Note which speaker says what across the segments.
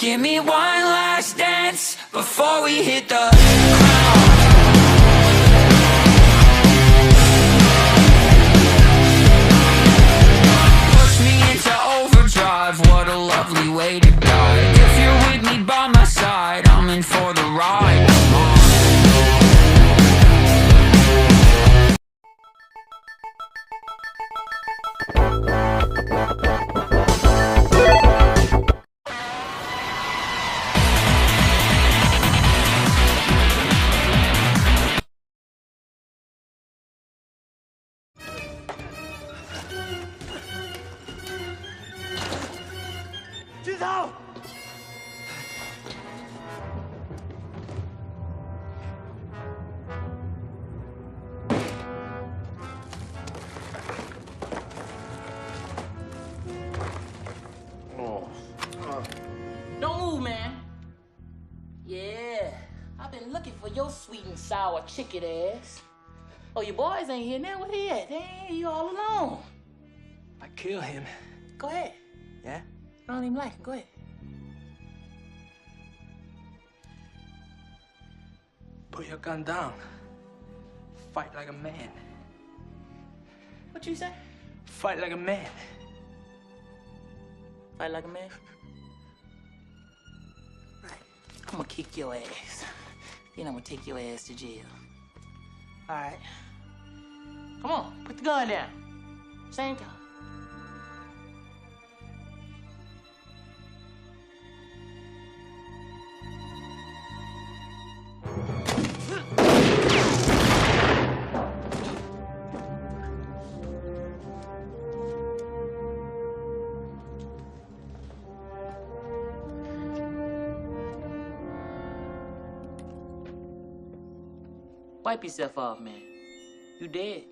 Speaker 1: Give me one last dance before we hit the ground. Push me into overdrive, what a lovely way to die. If you're with me by my side, I'm in for the ride. Come on.
Speaker 2: Don't move, man. Yeah, I've been looking for your sweet and sour chicken ass. Oh, your boys ain't here now? Where they at? They ain't here, you all alone.
Speaker 3: I kill him.
Speaker 2: Go ahead.
Speaker 3: Yeah?
Speaker 2: I don't even like him. Go ahead.
Speaker 3: Put your gun down. Fight like a man.
Speaker 2: What you say?
Speaker 3: Fight like a man.
Speaker 2: Fight like a man? Right. I'm gonna kick your ass. Then I'm gonna take your ass to jail. All right. Come on, put the gun down. Same time. Wipe yourself off, man. You dead.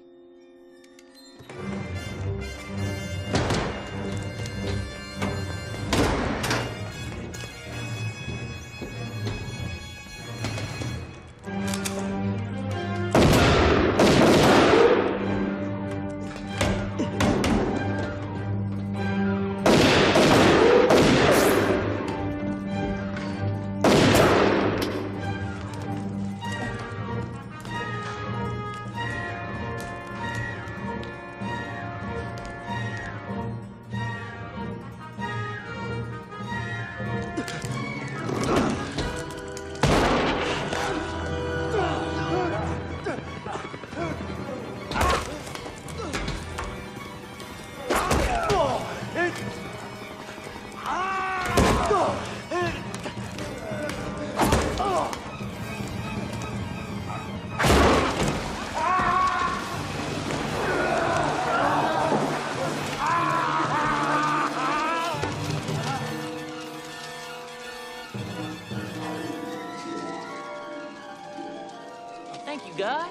Speaker 2: Thank you, God.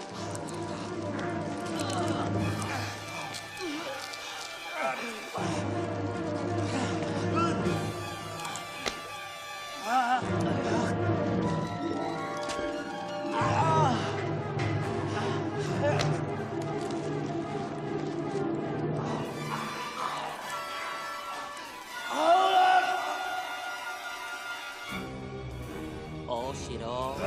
Speaker 2: Oh, shit, oh.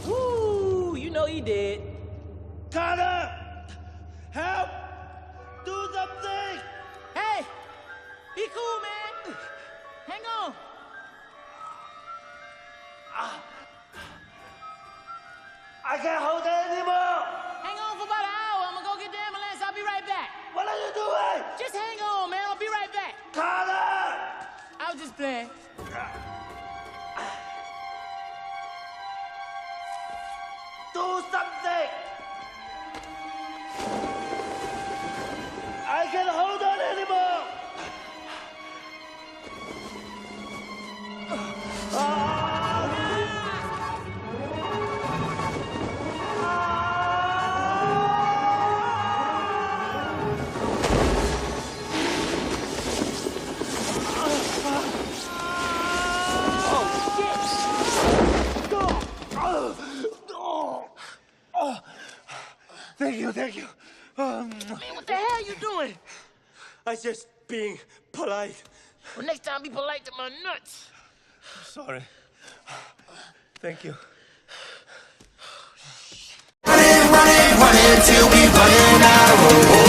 Speaker 2: Woo, you know he did.
Speaker 4: Connor! Help! Do something!
Speaker 2: Hey, be cool, man. Hang on.
Speaker 4: I can't hold it anymore!
Speaker 2: Hang on for about an hour. I'm gonna go get the ambulance. I'll be right back.
Speaker 4: What are you doing?
Speaker 2: Just hang on, man. I'll be right back.
Speaker 4: Connor!
Speaker 2: I was just playing.
Speaker 4: Do something! I can't hold on anymore! Thank you, thank you.
Speaker 2: Man, what the hell you doing?
Speaker 4: I just being polite.
Speaker 2: Well, next time be polite to my nuts.
Speaker 4: Sorry. Thank you.
Speaker 1: Running till we running out of road.